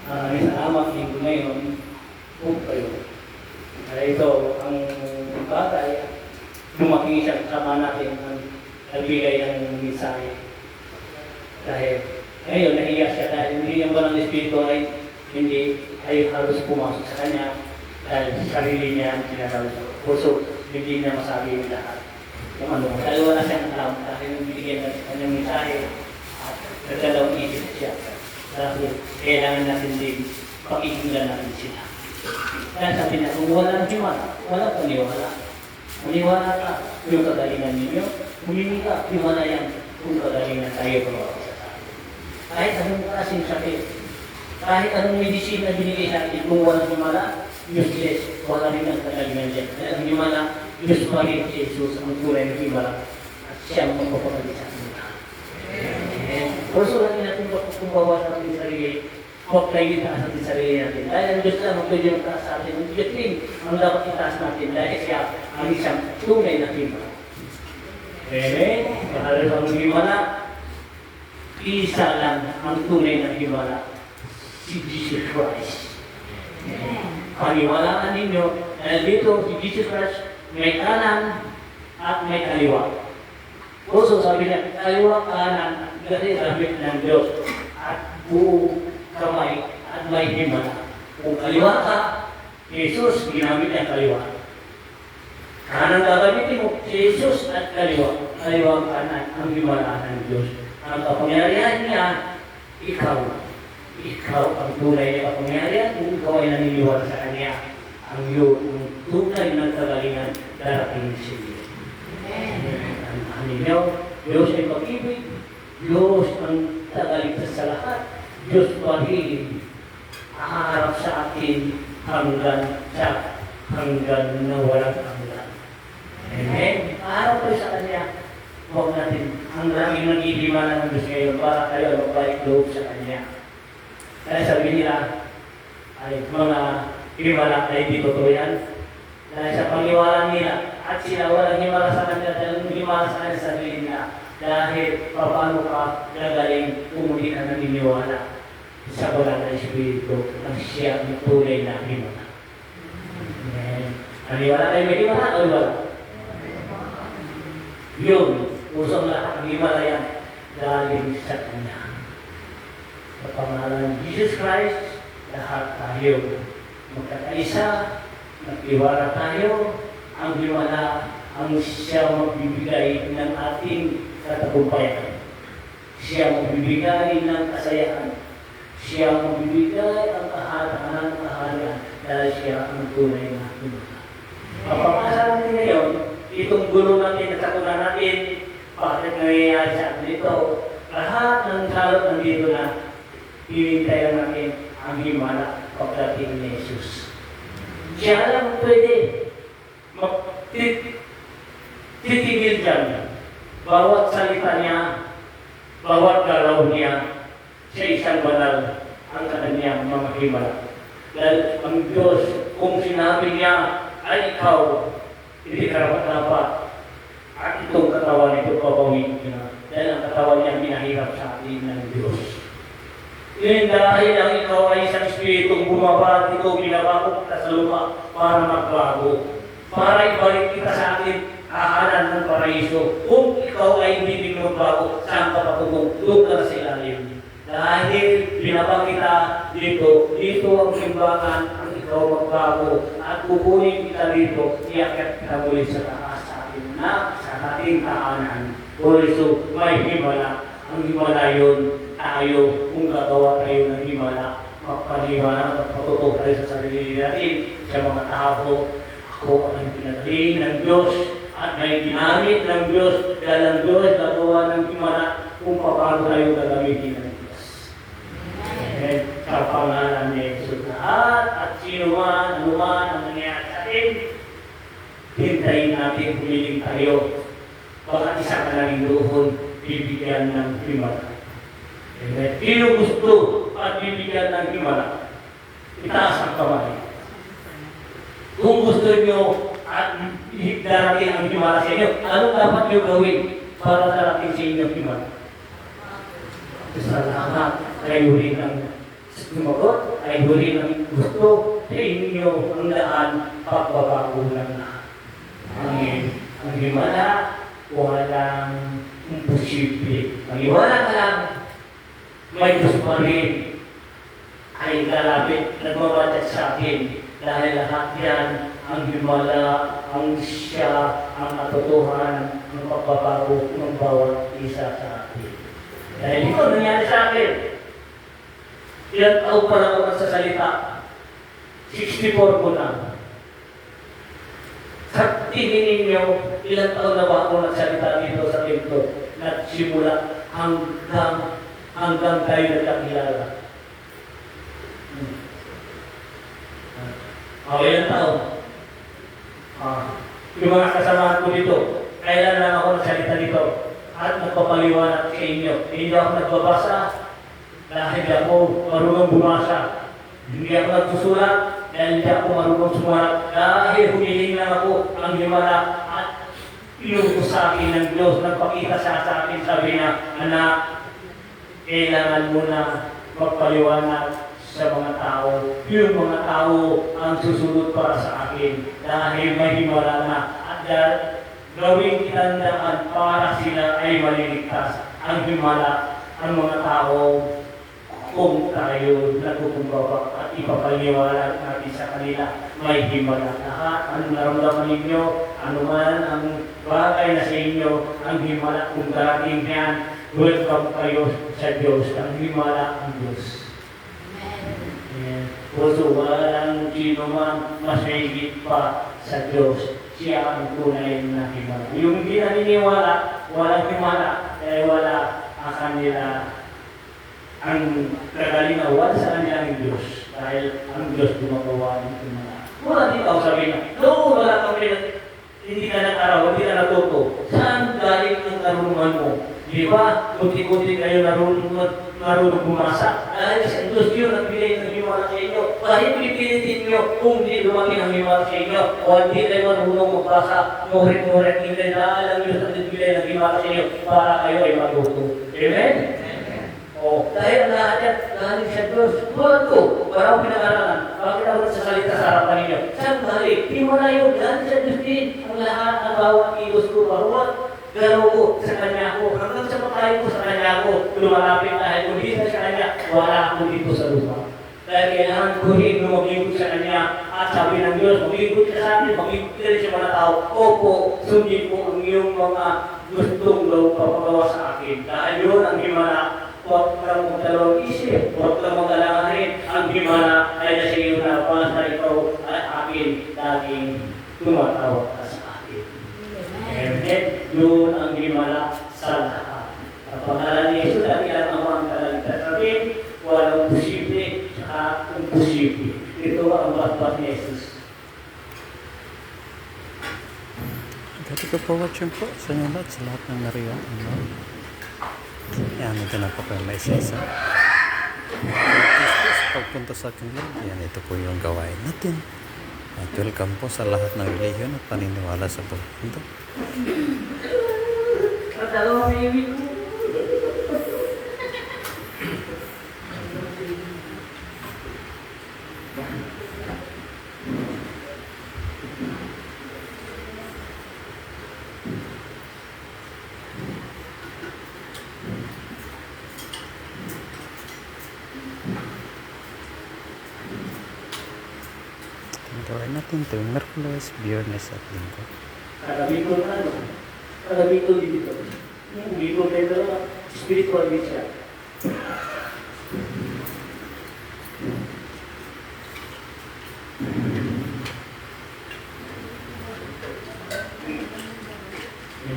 Salamat linggo ngayon po kayo. Kaya ito, ang bagay, lumaki siya kasama natin ang nagbigay ng mensahe. Dahil ngayon, nahiya siya dahil hindi yung banal na Espiritu ay halos pumasok sa kanya dahil sarili niya ang sinasal sa puso, hindi niya masabi yung lahat. Kung ano, dahil wala siyang alam dahil nabigyan ng kanyang mensahe at nagdalawang isip siya. Dahil kailangan natin din pakikinggan natin sila. Kaya sabi niya, kung walang himala, walang paniwala. Maniwala ka yung kagalingan ninyo, humingi ka, himala yan kung kagalingan tayo pagawa sa tayo. Kahit anong klaseng sakit, kahit anong medicine na binigay sa atin, kung walang himala, useless, wala rin ang kagalingan dyan. Kaya ang himala, Diyos pa rin si Jesus ang tunay na himala at siya ang magpapagalit sa atin. Also, natin natin kung bawa sa ating sarili, huwag tayo itaas natin sarili natin. Dahil ang Diyos lang ang pwede yung taas sa atin. Ang Diyos din ang dapat itaas natin dahil siya ang isang tunay na himala. Amen? Mahal ang himala, isa lang ang tunay na himala, si Jesus Christ. Paniwalaan ninyo, dahil dito si Jesus Christ may kanan at may kaliwa. Also sabi niya, kaliwa kanan, kasi sabi ng Diyos, at buong kamay at may himala. Kung kaliwa ka, Jesus, ginamit niya kaliwa. Kanan gagamitin mo, Jesus at kaliwa. Kaliwa kanan ang himala ng Diyos. Ang kapangyarihan niya, ikaw. Ikaw ang tunay na kapangyarihan kung ikaw ay naniniwala sa Kanya. Ang tunay ng kagalingan darating sa iyo. Ang ninyo, Diyos ay pag-ibig, Diyos ang tagaligtas sa lahat, Diyos pa rin aharap sa atin hanggang na walang hanggan. Amen? Aharap tayo sa Kanya. Huwag natin, ang laging nag-iimanan ng Diyos ngayon para tayo magbalik loob sa Kanya. Kaya sabi nila, ay mga himala ay di totoo yan. Dahil sa paniwala nila at sila walang himala sa kanila dahil himala sa kanila sa sarili nila. Dahil paano ka gagaling kung hindi ka naniniwala sa wala na Espiritu ng siya ang tunay na himala. Naniwala tayo may himala o wala? Yun, usang lahat ang himala yan galing sa Kanya. Sa pangalan ng Jesus Christ, lahat tayo magkakaisa, nagtiwala tayo, ang himala ang siya magbibigay ng ating katagumpayan. Siya magbibigay ng kasayahan. Siya magbibigay ang kaharian dahil siya ang tunay na himala. Papapasa natin ngayon, itong gulo natin at sakuna natin, bakit nangyayari sa atin ito? Lahat ng salot nandito na hinintayan natin ang himala pagdating ni Jesus. Siya lang pwede titigil dyan. Bawat salita niya, bawat galaw niya, sa isang banal ang kanyang mga himala. Dahil ang Diyos, kung sinabi niya ay ikaw, hindi karapat-dapat. At itong katawan ito papawin niya. Dahil ang katawan niya pinahirap sa atin ng Diyos. Yun dahil ang ikaw ay isang Espiritong bumaba at ikaw binabakot ka sa lupa para magbago. Para ibalik kita sa atin kahanan ng paraiso. Kung ikaw ay hindi magbago, saan ka patutong? Doon ka na sa ilalim. Dahil binaba kita dito ang simbahan ang ikaw magbago. At kukunin kita dito, iakit kita muli sa taas sa atin na sa ating kahanan. So, may himala. Ang himala yun, tayo, kung gagawa tayo ng himala, magpaniwala, magpatutok tayo sa sarili natin, sa mga tao, ako ang pinagaling ng Diyos at may ginamit ng Diyos dahil ang Diyos gagawa ng himala kung paano tayo gagamitin ng Diyos. Amen. Sa pangalan ni Jesus lahat at sino man, ano man ang nangyayari sa atin, hintayin natin, humiling tayo. Baka isa ka lang doon, bibigyan ng himala. Amen. Sino gusto at bibigyan ng himala? Itaas ang kamay. Kung gusto nyo at darating ang himala sa inyo, anong dapat nyo gawin para darating sa inyo ang himala? Sa lahat, kayo rin ang sumagot ay huli ng gusto sa inyo ang daan pagbabago lang na. Ang himala, walang imposible. Maniwala ka lang, may Diyos pa rin ay lalapit, nagmamatag sa akin. Dahil lahat yan, ang himala, ang siya, ang katotohanan, ang pagbabago ng bawat isa sa atin. Dahil ito nangyari sa akin. Ilang taon pa lang ako nagsasalita. 64 ko na. Sa tingin ninyo, ilang taon na ba ako nagsalita dito sa templo? Nagsimula hanggang tayo nagkakilala. Ilang taon? Yung mga kasamahan ko dito, kailan lang ako nagsalita dito at nagpapaliwanag sa inyo. Hindi ako nagbabasa dahil ako marunong bumasa. Hindi ako nagsusulat dahil hindi ako marunong sumalat. Dahil humiling lang ako ang himala at inutos sa akin ng Diyos. Nagpakita sa akin, sabi na, anak, kailangan mo na magpaliwanag sa mga tao. Yung mga tao ang susunod para sa akin dahil may himala na at gawing tandaan para sila ay maliligtas. Ang himala, ang mga tao kung tayo nagkukumbaba at ipapaliwanag natin sa kanila, may himala. Lahat ang naramdaman ninyo, anuman ang bagay na sa inyo, ang himala kung darating yan, welcome kayo sa Diyos. Ang himala ang Diyos. Puso, walang sino man mas mahigit pa sa Diyos. Siya ang tunay na himala. Yung hindi naniniwala, walang himala, dahil wala ang kanila ang kagalinawan sa kanila ng Diyos. Dahil ang Diyos gumagawa ng himala. Wala din ako sabihin na, no, wala kang hindi ka nag-araw, hindi ka natuto. Saan galing ang karunungan mo? Di ba? Kunti-kunti kayo marunong bumasa. Dahil sa Diyos yun ang bilay ng himala sa inyo. Kahit pipilitin nyo kung hindi dumating ang himala sa inyo o hindi kayo marunong magbasa, ngurit-ngurit, hindi dahil ang Diyos ang bilay ng himala sa inyo para kayo ay matuto. Amen? O, dahil ang lahat yan, galing sa Diyos. Buwan ko, parang pinag-aralan. Bakit ako nagsasalita sa harapan ninyo? Saan galing? Himala yun, galing sa Diyos din. Ang lahat, ang bawat kilos ko, bawat galaw ko sa Kanya ko. Hanggang sa patay ko sa Kanya ko, lumalapit dahil kung hindi sa Kanya, wala ako dito sa lupa. Dahil kailangan ko rin mag-ikot sa Kanya at sabi ng Diyos, mag-ikot ka sa akin, mag-ikot ka rin sa mga tao. Opo, sundin ko ang iyong mga gustong daw papagawa sa akin. Dahil yun ang himala. Huwag lang magdalawang isip, huwag lang mag-alanganin. Ang himala ay nasa iyo na para ikaw at akin laging tumatawag ka sa akin. Amen. Yun ang himala sa lahat. Ang pangalan ni Jesus, dahil ang mga kaligtas natin, walang posible, saka imposible. Ito ang batbat ni Jesus. Thank you for watching po sa inyo lahat, sa lahat ng nariyan. Yan, ito na po kayo may isa-isa. Sa pagpunta sa akin lang, yan, ito po yung gawain natin. At welcome po sa lahat ng relihiyon at paniniwala sa pagpunta. Gawin natin tuwing Merkules, Biyernes at Linggo. Karabito na ano? Karabito dito. Dito tayo spiritual din siya.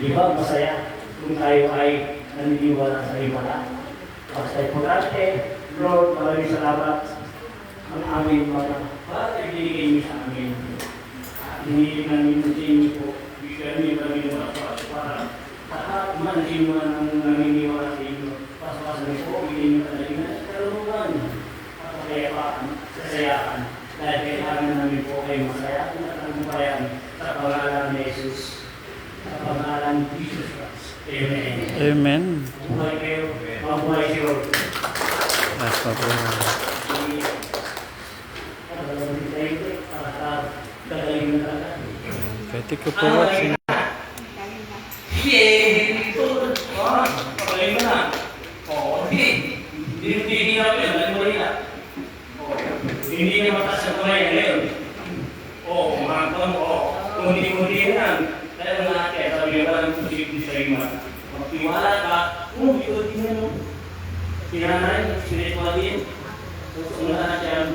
Di ba masaya kung tayo ay naniniwala sa himala? Basta importante, Lord, maraming salamat ang aming mga ibinigay niyo sa amin. Hinihiling namin sa inyo po, bigyan niyo kami ng para lahat man sino man ang naniniwala sa inyo. Pasok-pasok niyo po, bigyan niyo talaga na sa karunungan at kayapaan, kasayaan. Dahil kailangan namin po ay masaya at natagumpayan sa pangalan ni Jesus. Sa pangalan ni Jesus Christ. Amen. Amen. Mabuhay kayo. Mabuhay si Lord. Mabuhay. Thank you for watching. Yay! Ito! Pagaling mo na. Oo, hindi. Hindi hirap yun. Alam mo hirap. Hindi niya mataas ang kamay ngayon. Oo, mga mo. Kung hindi yan. Kaya mga ate, sabi niya parang posible sa iyo. Magtiwala ka. Ito din yan. Pinanarin, spiritual din. Unahan siya.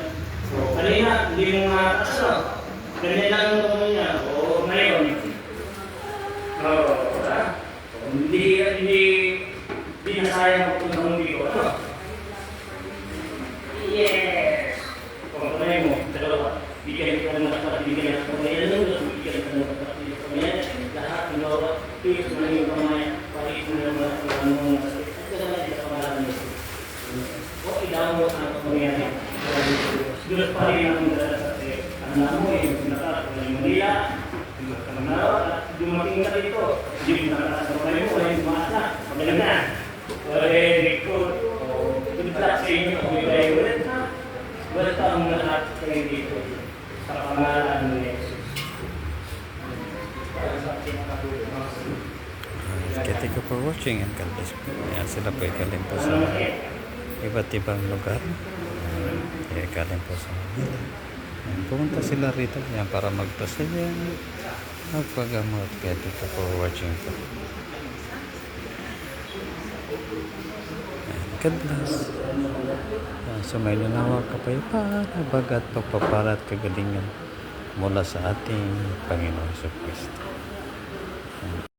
Kanina, hindi mo mataas na. Ganyan lang ang kamay niya. Oo, ngayon. Hindi nasayang kung ang hindi ko. Yes! Kung kamay mo, dalawa. Bigyan ka ng nakapag, bigyan ka ng kamay. Bigyan ka ng nakapag, bigyan ka ng lahat ng lawa. Tuyos mo lang yung kamay. Palit mo lang mga kamay. Ito naman yung kamay mo. O idamot ang kamay. Diyos pa rin ang dala sa iyo. Ang namo yung pinakak ng Maria. Dumating na dito. Hindi mo nakasabay mo. Wala yung masa. Magaling na. Very good. Good luck sa inyo. Kung may ulit na. Welcome lahat kayo dito. Sa pangalan ni Jesus. Okay, thank you for watching and God bless po. Ayan, sila po ikalim po sa iba't ibang lugar. Ikalim po sa Manila. Ayan, pumunta sila rito yan, para magpasaya, magpagamot. Kaya thank you for watching po. Ayan, God bless. Ayan, so may nanawag kapayapaan, bagat, pagpapala at kagalingan mula sa ating Panginoon Jesucristo.